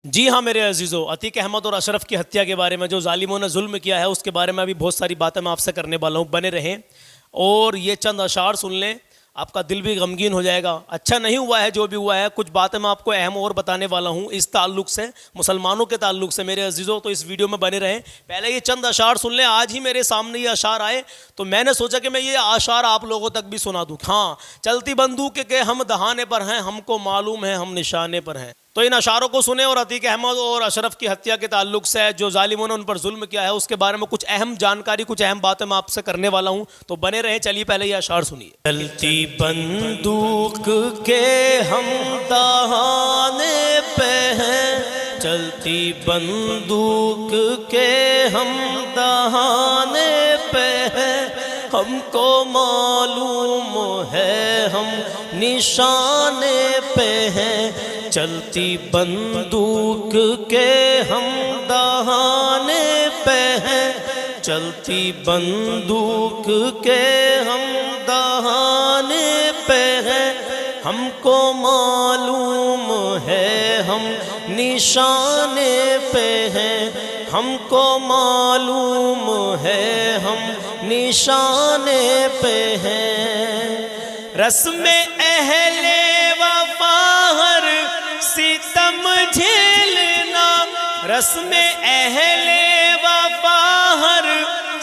جی ہاں میرے عزیزو، عتیق احمد اور اشرف کی ہتیا کے بارے میں جو ظالموں نے ظلم کیا ہے اس کے بارے میں ابھی بہت ساری باتیں میں آپ سے کرنے والا ہوں، بنے رہیں اور یہ چند اشعار سن لیں، آپ کا دل بھی غمگین ہو جائے گا۔ اچھا نہیں ہوا ہے جو بھی ہوا ہے، کچھ باتیں میں آپ کو اہم اور بتانے والا ہوں اس تعلق سے، مسلمانوں کے تعلق سے میرے عزیزو، تو اس ویڈیو میں بنے رہیں۔ پہلے یہ چند اشعار سن لیں، آج ہی میرے سامنے یہ اشعار آئے تو میں نے سوچا کہ میں یہ اشعار آپ لوگوں تک بھی سنا دوں۔ ہاں، چلتی بندوق کے ہم دہانے پر ہیں، ہم کو معلوم ہے ہم نشانے پر ہیں۔ تو ان اشعاروں کو سنیں اور عتیق احمد اور اشرف کی ہتیا کے تعلق سے جو ظالموں نے ان پر ظلم کیا ہے اس کے بارے میں کچھ اہم جانکاری، کچھ اہم باتیں میں آپ سے کرنے والا ہوں، تو بنے رہیں۔ چلیے پہلے یہ اشعار سنیے۔ چلتی بندوق کے ہم دہانے پہ ہیں، چلتی بندوق کے ہم دہانے پہ ہیں، ہم کو معلوم ہے ہم نشانے پہ ہیں، چلتی بندوق کے ہم دہانے پہ ہیں، چلتی بندوق کے ہم دہانے پہ ہیں، ہم کو معلوم ہے ہم نشانے پہ ہیں، ہم کو معلوم ہے ہم نشانے پہ ہیں۔ رسم اہل وفا ہر ستم جھیلنا، رسم اہل وفا ہر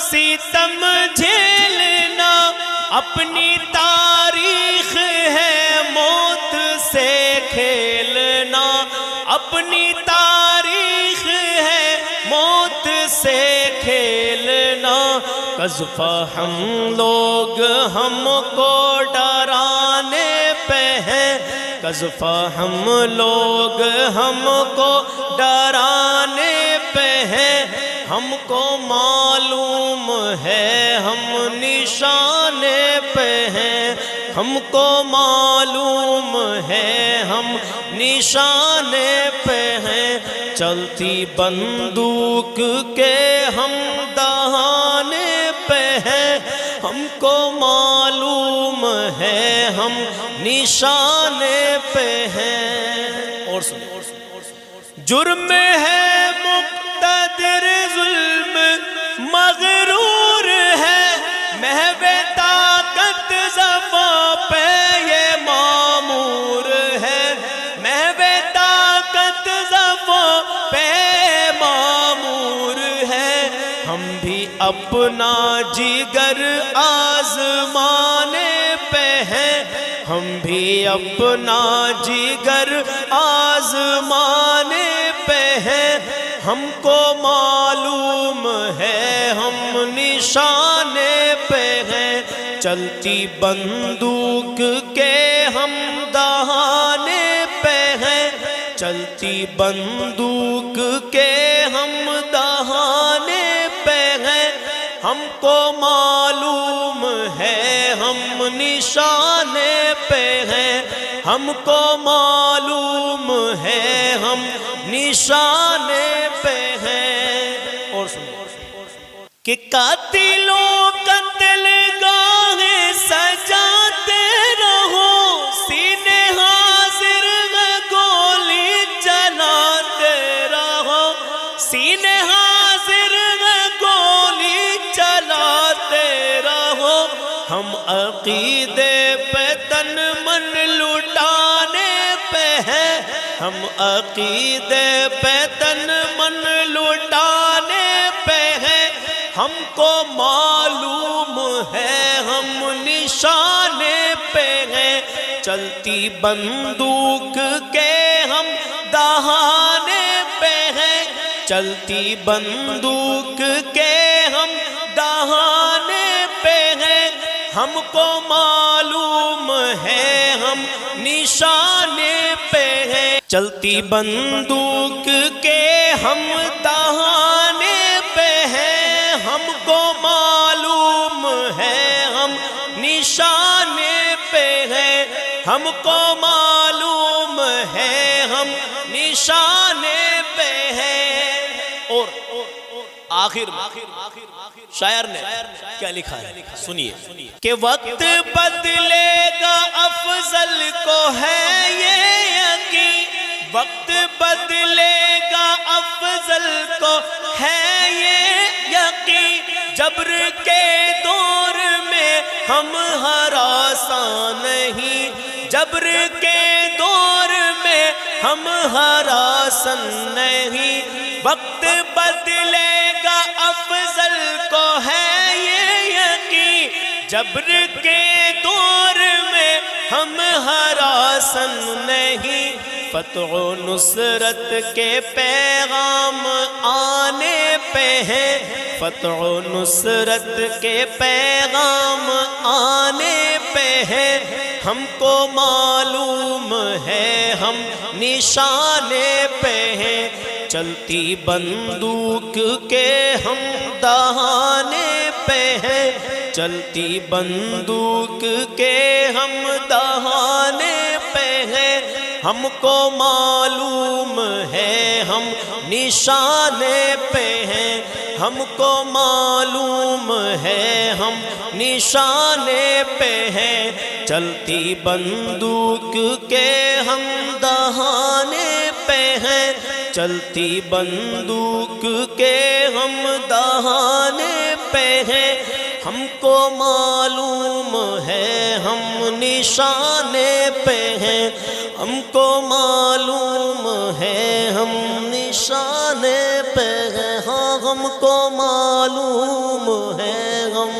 ستم جھیلنا، اپنی تاریخ ہے موت سے کھیلنا، اپنی تاریخ ہے موت سے کھیلنا، قذف ہم لوگ ہم کو ڈرانے پہ ہیں، قذف ہم لوگ ہم کو ڈرانے پہ ہیں، ہم کو معلوم ہے ہم نشانے پہ ہیں، ہم کو معلوم ہے ہم نشانے پہ ہیں، چلتی بندوق کے ہم دہانے پہ ہیں، ہم کو معلوم ہے ہم نشانے پہ ہیں۔ اور سنیں، جرم ہے مقتدر ظلم مغرور ہے، محو طاقت زفا پہ یہ معمور ہے، محو طاقت زفا پہ معمور ہے، ہم بھی اپنا جگر آزمانے پہ ہیں، ہم بھی اپنا جگر آزمانے پہ ہیں، ہم کو معلوم ہے ہم نشانے پہ ہیں، چلتی بندوق کے ہم دہانے پہ ہیں، چلتی بندوق کے ہم دہانے پہ ہیں، ہم کو معلوم ہے ہم نشانے پہ ہیں، ہم کو معلوم ہے ہم نشانے پہ ہیں۔ اور سنیں کہ قاتلوں قتل گاہیں سجاتے رہو، سینے حاضر میں گولی چلاتے رہو، سینے حاضر میں گولی چلاتے رہو، ہم عقیدے پہ تن من لٹانے پہ ہیں، ہم عقیدے پہ تن من لٹانے پہ ہیں، ہم کو معلوم ہے ہم نشانے پہ ہیں، چلتی بندوق کے ہم دہانے پہ ہیں، چلتی بندوق کے ہم دہانے پہ ہیں، ہم کو معلوم ہے ہم نشانے پہ ہیں، چلتی بندوق کے ہم دہانے پہ ہیں، ہم کو معلوم ہے ہم نشانے پہ ہیں، ہم کو معلوم ہے ہم نشانے پہ ہیں۔ اور آخر شاعر نے کیا لکھا ہے سنیے کہ وقت بدلے گا افضل کو ہے یہ یقین، وقت بدلے جبر کے دور میں ہم ہراساں نہیں، جبر کے دور میں ہم ہراساں نہیں، وقت بدلے گا افضل کو ہے یہ یقین، جبر کے دور میں ہم ہراساں نہیں، فتح و نصرت کے پیغام آنے پہ ہیں، فتح و نصرت کے پیغام آنے پہ ہیں، ہم کو معلوم ہے ہم نشانے پہ ہیں، چلتی بندوق کے ہم دہانے پہ ہیں، چلتی بندوق کے ہم دہانے پہ ہیں، ہم کو معلوم ہے ہم نشانے پہ ہیں، ہم کو معلوم ہے ہم نشانے پہ ہیں، چلتی بندوق کے ہم دہانے پہ ہیں، چلتی بندوق کے ہم دہانے پہ ہیں، ہم کو معلوم ہے ہم نشانے پہ ہیں، ہم کو معلوم ہے ہم نشانے پہ ہیں، ہاں ہم کو معلوم ہے ہم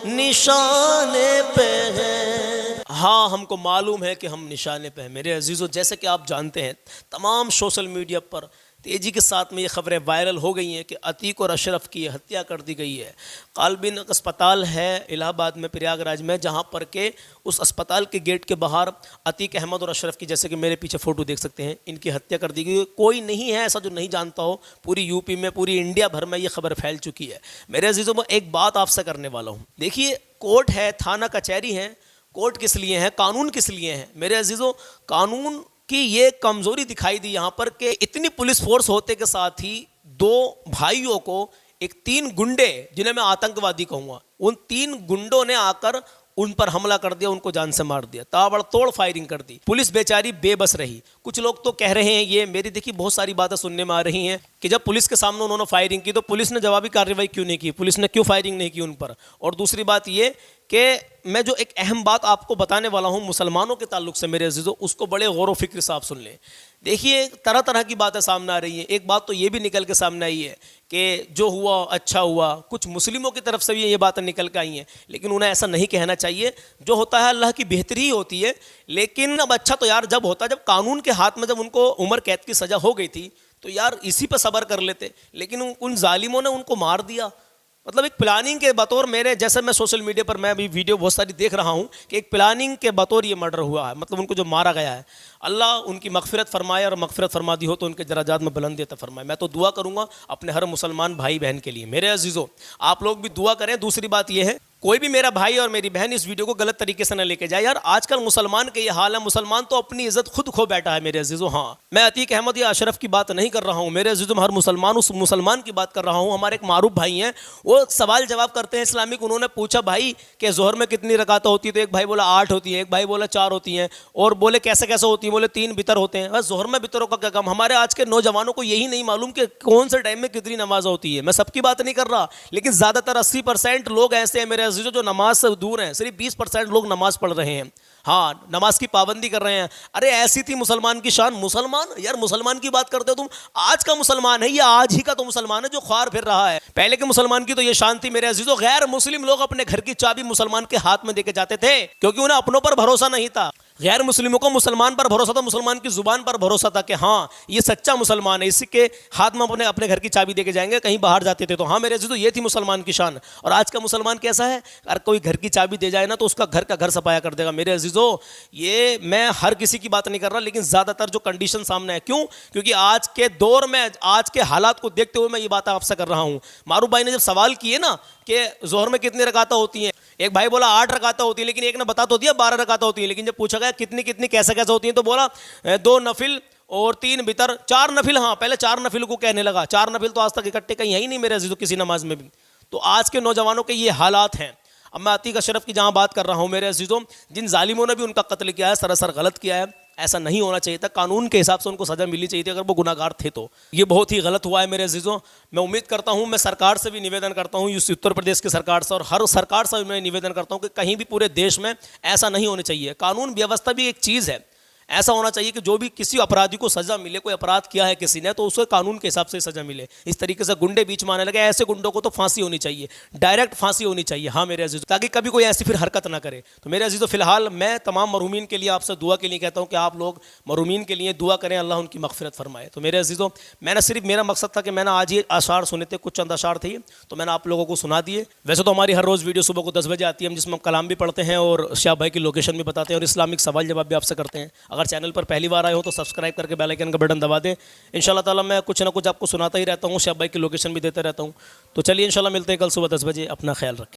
نشانے پہ ہیں، ہاں ہم کو معلوم ہے کہ ہم نشانے پہ ہیں۔ میرے عزیزو، جیسے کہ آپ جانتے ہیں تمام سوشل میڈیا پر تیزی کے ساتھ میں یہ خبریں وائرل ہو گئی ہیں کہ عتیق اور اشرف کی ہتیا کر دی گئی ہے۔ قالبین اسپتال ہے الہ آباد میں، پریاگ راج میں، جہاں پر کہ اس اسپتال کے گیٹ کے باہر عتیق احمد اور اشرف کی، جیسے کہ میرے پیچھے فوٹو دیکھ سکتے ہیں، ان کی ہتیا کر دی گئی۔ کوئی نہیں ہے ایسا جو نہیں جانتا ہو، پوری یو پی میں، پوری انڈیا بھر میں یہ خبر پھیل چکی ہے۔ میرے عزیزوں، میں ایک بات آپ سے کرنے والا ہوں، دیکھیے کورٹ ہے، تھانہ کچہری ہے، کورٹ کس لیے ہے، قانون کس لیے ہے؟ میرے عزیزوں، قانون کی یہ کمزوری دکھائی دی یہاں پر کہ اتنی پولیس فورس ہوتے کے ساتھ ہی دو بھائیوں کو ایک 3 گنڈے، جنہیں میں آتنکوادی کہوں گا، ان 3 گنڈوں نے آ کر ان پر حملہ کر دیا، ان کو جان سے مار دیا، تابڑ توڑ فائرنگ کر دی، پولیس بیچاری بے بس رہی۔ کچھ لوگ تو کہہ رہے ہیں، یہ میری دیکھی بہت ساری باتیں سننے میں آ رہی ہیں کہ جب پولیس کے سامنے انہوں نے فائرنگ کی تو پولیس نے جوابی کارروائی کیوں نہیں کی، پولیس نے کیوں فائرنگ نہیں کی ان پر؟ اور دوسری بات یہ کہ میں جو ایک اہم بات آپ کو بتانے والا ہوں مسلمانوں کے تعلق سے، میرے عزیزوں، اس کو بڑے غور و فکر سے آپ سن لیں۔ دیکھیے طرح طرح کی باتیں سامنے آ رہی ہیں۔ ایک بات تو یہ بھی نکل کے سامنے آئی ہے کہ جو ہوا اچھا ہوا، کچھ مسلموں کی طرف سے بھی یہ باتیں نکل کے آئی ہیں، لیکن انہیں ایسا نہیں کہنا چاہیے۔ جو ہوتا ہے اللہ کی بہتری ہی ہوتی ہے، لیکن اب اچھا تو یار جب ہوتا، جب قانون کے ہاتھ میں جب ان کو عمر قید کی سزا ہو گئی تھی تو یار اسی پہ صبر کر لیتے، لیکن ان ظالموں نے ان کو مار دیا۔ مطلب ایک پلاننگ کے بطور، میرے جیسے میں سوشل میڈیا پر میں ابھی ویڈیو بہت ساری دیکھ رہا ہوں کہ ایک پلاننگ کے بطور یہ مرڈر ہوا ہے، مطلب ان کو جو مارا گیا ہے۔ اللہ ان کی مغفرت فرمائے، اور مغفرت فرما دی ہو تو ان کے درجات میں بلندی عطا فرمائے۔ میں تو دعا کروں گا اپنے ہر مسلمان بھائی بہن کے لیے۔ میرے عزیزوں، آپ لوگ بھی دعا کریں۔ دوسری بات یہ ہے، کوئی بھی میرا بھائی اور میری بہن اس ویڈیو کو غلط طریقے سے نہ لے کے جائے۔ یار آج کل مسلمان کے یہ حال ہے، مسلمان تو اپنی عزت خود کھو بیٹھا ہے میرے عزیزوں۔ ہاں، میں عتیق احمد یا اشرف کی بات نہیں کر رہا ہوں میرے عزیزوں، ہر مسلمان اس مسلمان کی بات کر رہا ہوں۔ ہمارے ایک معروف بھائی ہیں، وہ سوال جواب کرتے ہیں اسلامک، انہوں نے پوچھا بھائی کہ ظہر میں کتنی رکعتیں ہوتی ہے؟ تو ایک بھائی بولا 8 ہوتی ہیں، ایک بھائی بولا 4 ہوتی ہیں، اور بولے کیسے کیسے ہوتی ہیں؟ بولے 3 بتر ہوتے ہیں۔ بس ظہر میں بتروں کا کیا کام؟ ہمارے آج کے نوجوانوں کو یہی نہیں معلوم کہ کون سے ٹائم میں کتنی نماز ہوتی ہے۔ میں سب کی بات نہیں کر رہا، لیکن زیادہ تر 80% لوگ ایسے ہیں میرے عزیزوں جو نماز سے دور ہیں، صرف 20% لوگ نماز پڑھ رہے ہیں، ہاں نماز کی پابندی کر رہے ہیں۔ ارے ایسی تھی مسلمان کی شان، مسلمان یار مسلمان کی بات کرتے ہو تم، آج کا مسلمان ہے یا آج ہی کا تو مسلمان ہے جو خوار پھر رہا ہے؟ پہلے کے مسلمان کی تو یہ شان تھی میرے عزیزوں، غیر مسلم لوگ اپنے گھر کی چابی مسلمان کے ہاتھ میں دے کے جاتے تھے کیونکہ انہیں اپنوں پر بھروسہ نہیں تھا۔ غیر مسلموں کو مسلمان پر بھروسہ تھا، مسلمان کی زبان پر بھروسہ تھا کہ ہاں یہ سچا مسلمان ہے، اسی کے ہاتھ میں اپنے گھر کی چابی دے کے جائیں گے، کہیں باہر جاتے تھے تو۔ ہاں میرے عزیزوں، یہ تھی مسلمان کی شان۔ اور آج کا مسلمان کیسا ہے؟ اگر کوئی گھر کی چابی دے جائے نا تو اس کا گھر صفایا کر دے گا۔ میرے عزیزوں، یہ میں ہر کسی کی بات نہیں کر رہا، لیکن زیادہ تر جو کنڈیشن سامنے ہے، کیوں؟ کیونکہ آج کے دور میں، آج کے حالات کو دیکھتے ہوئے میں یہ بات آپ سے کر رہا ہوں۔ معروف بھائی نے جب سوال کیے نا کہ ظہر میں کتنی رکعتیں ہوتی ہیں، ایک بھائی بولا 8 رکعتیں ہوتی ہیں، لیکن ایک نے بتا تو دیا 12 رکعتیں ہوتی ہیں، لیکن جب پوچھا گیا کتنی کیسے ہوتی ہیں تو بولا 2 نفل اور 3 بتر، 4 نفل۔ ہاں پہلے 4 نفل کو کہنے لگا، 4 نفل تو آج تک اکٹھے کہیں ہے ہی نہیں میرے عزیزوں کسی نماز میں بھی۔ تو آج کے نوجوانوں کے یہ حالات ہیں۔ اب میں عتیق اشرف کی جہاں بات کر رہا ہوں میرے عزیزوں، جن ظالموں نے بھی ان کا قتل کیا ہے سراسر غلط کیا ہے، ایسا نہیں ہونا چاہیے تھا، قانون کے حساب سے ان کو سزا ملنی چاہیے تھی اگر وہ گناہ گار تھے تو۔ یہ بہت ہی غلط ہوا ہے میرے عزیزوں۔ میں امید کرتا ہوں، میں سرکار سے بھی نویدن کرتا ہوں، اس اتر پردیش کی سرکار سے اور ہر سرکار سے میں نویدن کرتا ہوں کہ کہیں بھی پورے دیش میں ایسا نہیں ہونا چاہیے۔ قانون ویوستھا بھی ایک چیز ہے، ایسا ہونا چاہیے کہ جو بھی کسی اپرادھی کو سزا ملے، کوئی اپرادھ کیا ہے کسی نے تو اسے قانون کے حساب سے سزا ملے۔ اس طریقے سے گنڈے بیچ میں آنے لگے، ایسے گنڈوں کو تو پھانسی ہونی چاہیے، ڈائریکٹ پھانسی ہونی چاہیے، ہاں میرے عزیزوں، تاکہ کبھی کوئی ایسی پھر حرکت نہ کرے۔ تو میرے عزیزوں فی الحال میں تمام مرحومین کے لیے آپ سے دعا کے لیے کہتا ہوں کہ آپ لوگ مرحومین کے لیے دعا کریں، اللہ ان کی مغفرت فرمائے۔ تو میرے عزیزوں میں نے صرف، میرا مقصد تھا کہ میں نے آج یہ اشعار سنے تھے، کچھ چند اشعار تھے تو میں نے آپ لوگوں کو سنا دیے۔ ویسے تو ہماری ہر روز ویڈیو صبح کو 10 بجے آتی ہے، ہم جس میں ہم کلام بھی پڑھتے ہیں اور شاہ بھائی کی لوکیشن بھی بتاتے ہیں اور اسلامک سوال جواب بھی آپ سے کرتے ہیں۔ اگر چینل پر پہلی بار آئے ہو تو سبسکرائب کر کے بیل آئیکن کا بٹن دبا دیں۔ انشاءاللہ تعالیٰ میں کچھ نہ کچھ آپ کو سناتا ہی رہتا ہوں، شاہ بھائی کی لوکیشن بھی دیتا رہتا ہوں۔ تو چلیے انشاءاللہ ملتے ہیں کل صبح 10 بجے، اپنا خیال رکھیں۔